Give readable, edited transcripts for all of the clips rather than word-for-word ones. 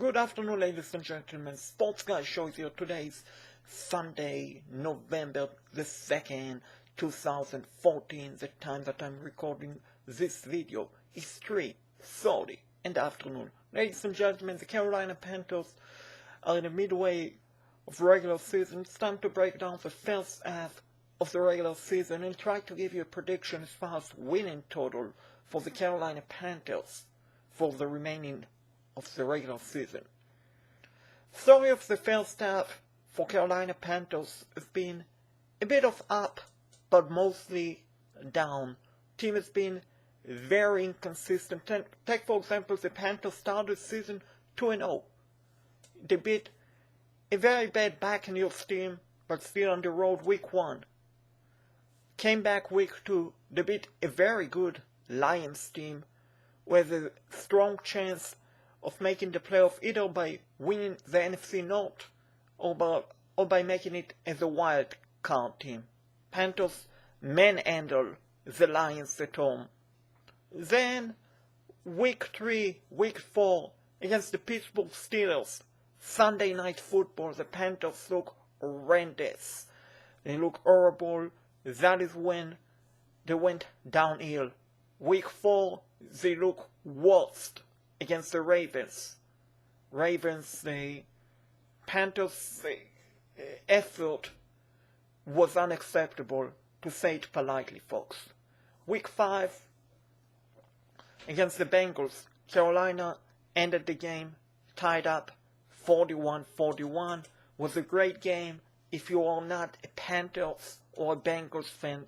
Good afternoon, ladies and gentlemen. Sports Guy shows here. Today's Sunday, November the 2nd, 2014. The time that I'm recording this video is 3:30 in the afternoon. Ladies and gentlemen, the Carolina Panthers are in the midway of regular season. It's time to break down the first half of the regular season and try to give you a prediction as far as winning total for the Carolina Panthers for the remaining of the regular season. Story of the first half for Carolina Panthers has been a bit of up, but mostly down. Team has been very inconsistent. Take for example the Panthers started the season 2-0. They beat a very bad Buccaneers team, but still on the road week 1. Came back week 2. They beat a very good Lions team with a strong chance of making the playoff either by winning the NFC North or by making it as a wild card team. Panthers manhandle the Lions at home. Then week 3, week 4 against the Pittsburgh Steelers. Sunday night football, the Panthers look horrendous. They look horrible. That is when they went downhill. Week 4, they look worst against the Ravens. The Panthers' effort was unacceptable, to say it politely, folks. Week 5, against the Bengals, Carolina ended the game tied up 41-41. Was a great game if you are not a Panthers or a Bengals fan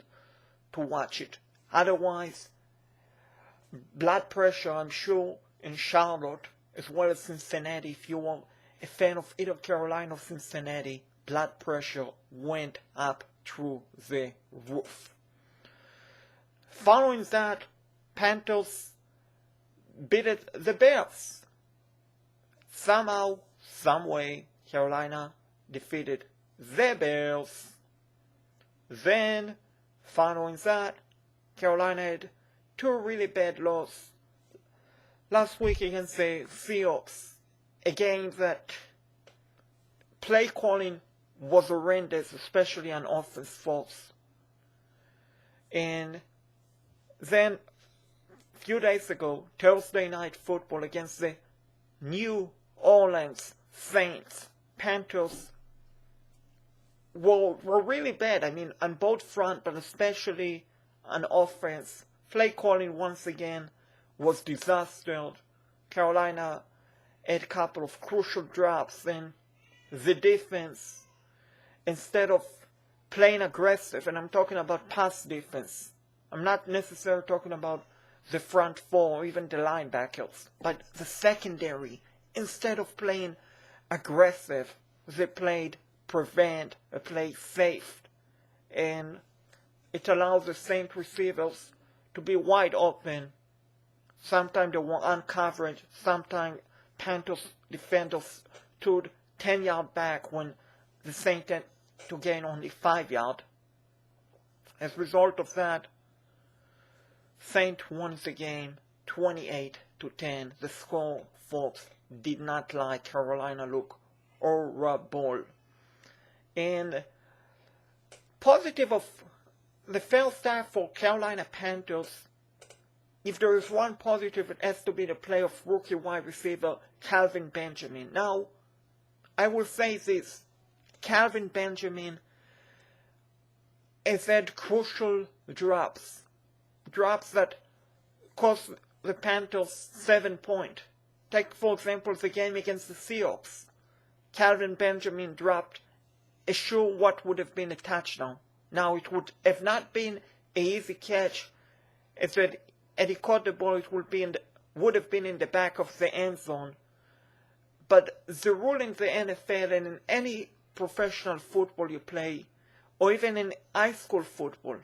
to watch it. Otherwise, blood pressure, I'm sure, in Charlotte, as well as Cincinnati. If you are a fan of either Carolina or Cincinnati, blood pressure went up through the roof. Following that, Panthers beat the Bears. Somehow, someway, Carolina defeated the Bears. Then, following that, Carolina had 2 really bad losses. Last week against the Seahawks, a game that play calling was horrendous, especially on offense, folks. And then, a few days ago, Thursday night football against the New Orleans Saints. Panthers were really bad. I mean, on both fronts, but especially on offense. Play calling once again was disaster. Carolina had a couple of crucial drops, and the defense, instead of playing aggressive, and I'm talking about pass defense, I'm not necessarily talking about the front four or even the linebackers, but the secondary, instead of playing aggressive, they played prevent, they played safe, and it allows the Saint receivers to be wide open. Sometimes they were on coverage, sometimes Panthers defenders stood 10 yards back when the Saints had to gain only 5 yards. As a result of that, Saints won the game 28-10. The score, folks, did not like Carolina look horrible. And positive of the first half for Carolina Panthers, if there is one positive, it has to be the play of rookie wide receiver Kelvin Benjamin. Now, I will say this. Kelvin Benjamin has had crucial drops. Drops that cost the Panthers 7 points. Take, for example, the game against the Seahawks. Kelvin Benjamin dropped a sure what would have been a touchdown. Now, it would have not been an easy catch. If he caught the ball, it would have been in the back of the end zone. But the rule in the NFL and in any professional football you play, or even in high school football,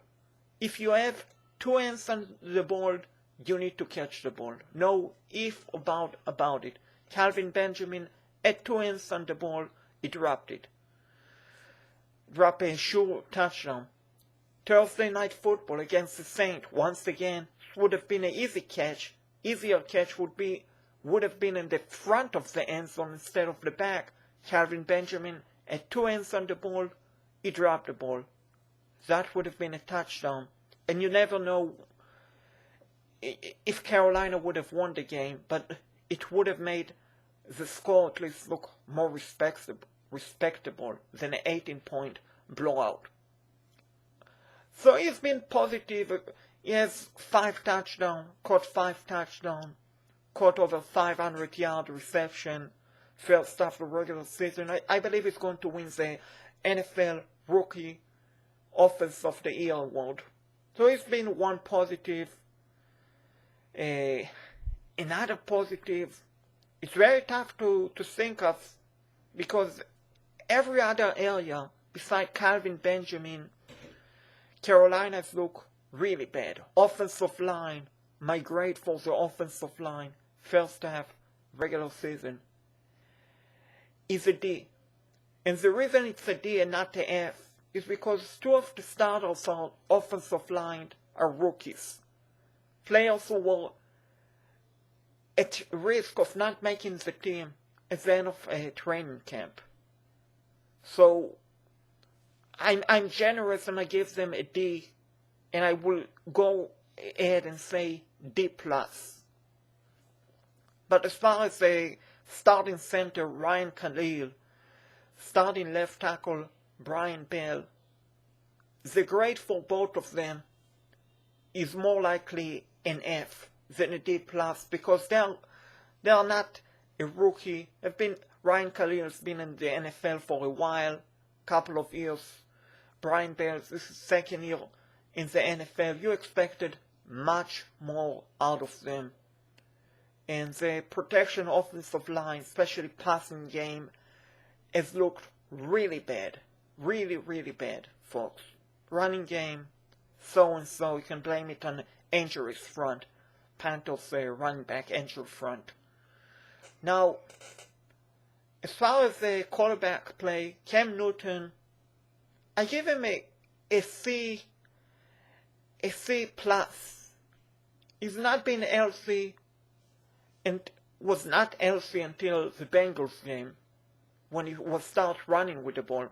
if you have 2 hands on the ball, you need to catch the ball. No if about it. Kelvin Benjamin had 2 hands on the ball, he dropped it. Dropped a sure touchdown. Thursday night football against the Saints, once again, would have been an easy catch. Easier catch would would have been in the front of the end zone instead of the back. Calvin Benjamin had 2 hands on the ball. He dropped the ball. That would have been a touchdown. And you never know if Carolina would have won the game, but it would have made the score at least look more respectable than an 18-point blowout. So he's been positive. He has 5 touchdowns, caught 5 touchdowns, caught over 500-yard reception, first half of the regular season. I believe he's going to win the NFL Rookie Offense of the Year award. So he's been one positive. Another positive, it's very tough to think of because every other area besides Calvin Benjamin, Carolina's look really bad. Offensive line, my grade for the offensive line, first half, regular season, is a D. And the reason it's a D and not the F is because 2 of the starters on offensive line are rookies. Players who were at risk of not making the team at the end of a training camp. So I'm generous and I give them a D, and I will go ahead and say D+. But as far as the starting center Ryan Khalil, starting left tackle Brian Bell, the grade for both of them is more likely an F than a D+, because they are not a rookie. Ryan Khalil has been in the NFL for a while, couple of years. Brian Bell, this is his second year in the NFL. You expected much more out of them. And the protection offensive line, especially passing game, has looked really bad. Really, really bad, folks. Running game, so-and-so. You can blame it on the injuries front. Panthers running back injury front. Now, as far as the quarterback play, Cam Newton, I give him a C+. He's not been healthy, and was not healthy until the Bengals game, when he was start running with the ball.